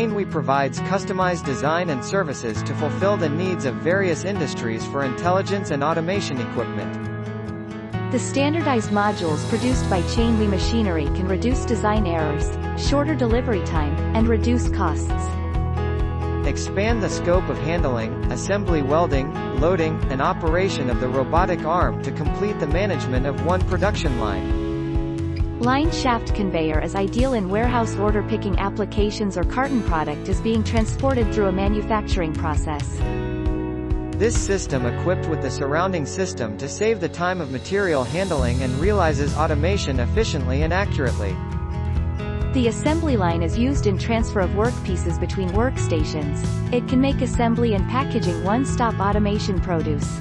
ChainWe provides customized design and services to fulfill the needs of various industries for intelligence and automation equipment. The standardized modules produced by ChainWe machinery can reduce design errors, shorter delivery time, and reduce costs. Expand the scope of handling, assembly, welding, loading, and operation of the robotic arm to complete the management of one production line. Line shaft conveyor is ideal in warehouse order picking applications or carton product is being transported through a manufacturing process. This system equipped with the surrounding system to save the time of material handling and realizes automation efficiently and accurately. The assembly line is used in transfer of workpieces between workstations. It can make assembly and packaging one-stop automation produce.